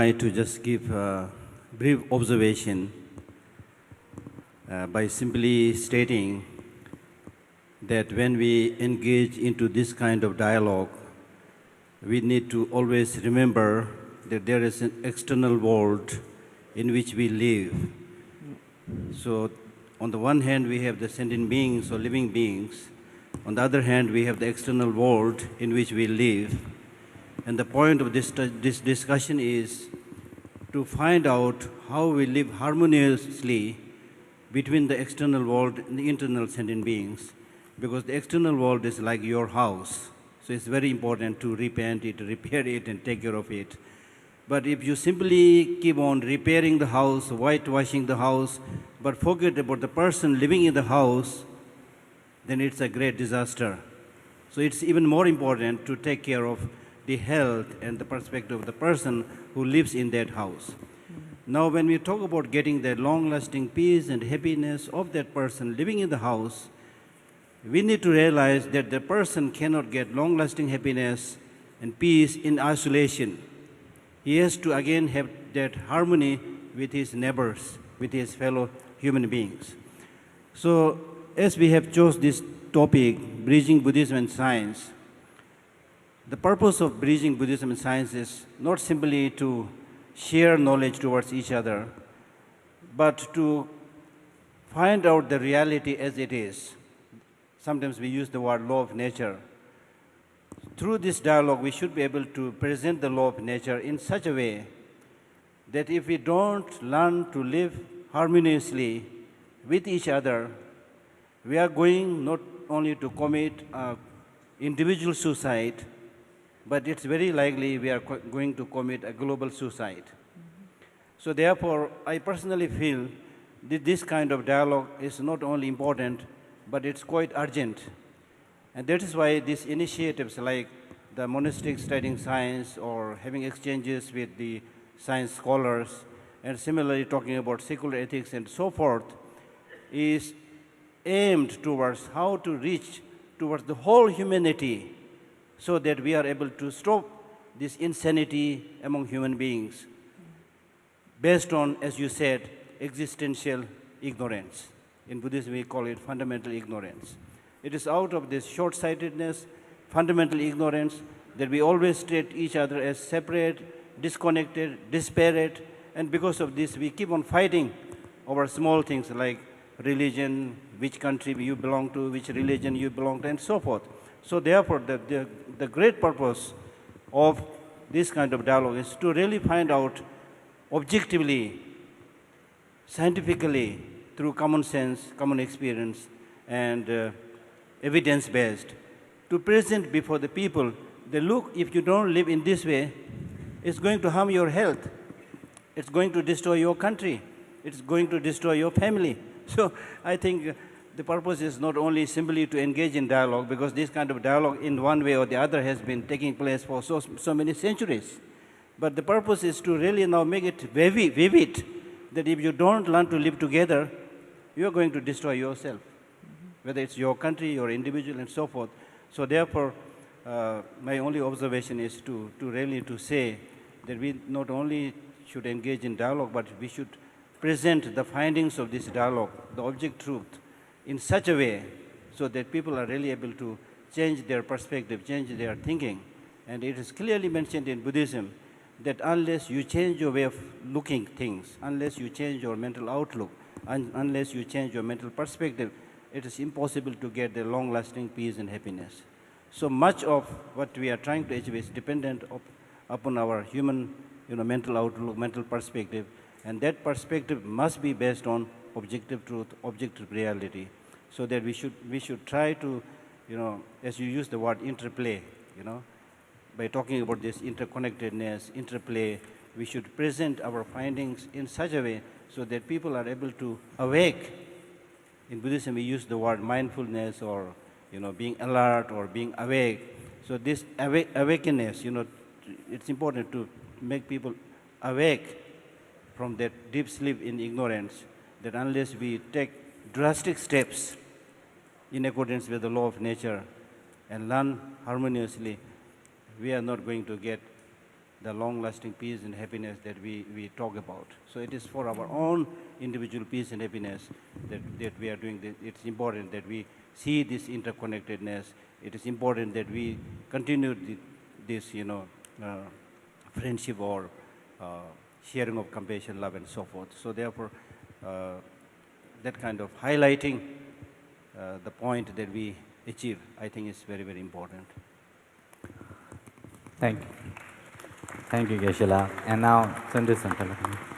like to just give a brief observation by simply stating that when we engage into this kind of dialogue, we need to always remember that there is an external world in which we live. So, on the one hand, we have the sentient beings or living beings. On the other hand, we have the external world in which we live. And the point of this discussion is to find out how we live harmoniously between the external world and the internal sentient beings, because the external world is like your house. So it's very important to repaint it, repair it, and take care of it. But if you simply keep on repairing the house, whitewashing the house, but forget about the person living in the house, then it's a great disaster. So it's even more important to take care of the health and the perspective of the person who lives in that house. Now, when we talk about getting the long-lasting peace and happiness of that person living in the house, we need to realize that the person cannot get long-lasting happiness and peace in isolation. He has to again have that harmony with his neighbors, with his fellow human beings. So, as we have chose this topic, Bridging Buddhism and Science, the purpose of Bridging Buddhism and Science is not simply to share knowledge towards each other, but to find out the reality as it is. Sometimes we use the word law of nature. Through this dialogue, we should be able to present the law of nature in such a way that if we don't learn to live harmoniously with each other, we are going not only to commit individual suicide, but it's very likely we are going to commit a global suicide. So therefore, I personally feel that this kind of dialogue is not only important, but it's quite urgent. And that is why these initiatives like the monastic studying science or having exchanges with the science scholars, and similarly talking about secular ethics and so forth, is aimed towards how to reach towards the whole humanity so that we are able to stop this insanity among human beings based on, as you said, existential ignorance. In Buddhism, we call it fundamental ignorance. It is out of this short-sightedness, fundamental ignorance, that we always treat each other as separate, disconnected, disparate, and because of this, we keep on fighting over small things like religion, which country you belong to, which religion you belong to, and so forth. So therefore, the great purpose of this kind of dialogue is to really find out objectively, scientifically, through common sense, common experience, and evidence-based, to present before the people that, look, if you don't live in this way, it's going to harm your health, it's going to destroy your country, it's going to destroy your family. So I think the purpose is not only simply to engage in dialogue, because this kind of dialogue in one way or the other has been taking place for so many centuries. But the purpose is to really now make it vivid, that if you don't learn to live together, you are going to destroy yourself, whether it's your country, your individual, and so forth. So therefore, my only observation is to really to say that we not only should engage in dialogue, but we should present the findings of this dialogue, the object truth, in such a way so that people are really able to change their perspective, change their thinking. And it is clearly mentioned in Buddhism that unless you change your way of looking things, unless you change your mental outlook, unless you change your mental perspective, it is impossible to get the long-lasting peace and happiness. So much of what we are trying to achieve is dependent upon our human mental outlook, mental perspective, and that perspective must be based on objective truth, objective reality, so that we should try to, as you use the word interplay, by talking about this interconnectedness, interplay, we should present our findings in such a way so that people are able to awake. In Buddhism, we use the word mindfulness or, being alert or being awake. So this awakeness, it's important to make people awake from that deep sleep in ignorance, that unless we take drastic steps in accordance with the law of nature and learn harmoniously, we are not going to get the long-lasting peace and happiness that we talk about. So it is for our own individual peace and happiness that we are doing this. It's important that we see this interconnectedness. It is important that we continue this, friendship or sharing of compassion, love, and so forth. So therefore, that kind of highlighting the point that we achieve, I think is very, very important. Thank you. Thank you, Geshe-la. And now, Sunday Santala.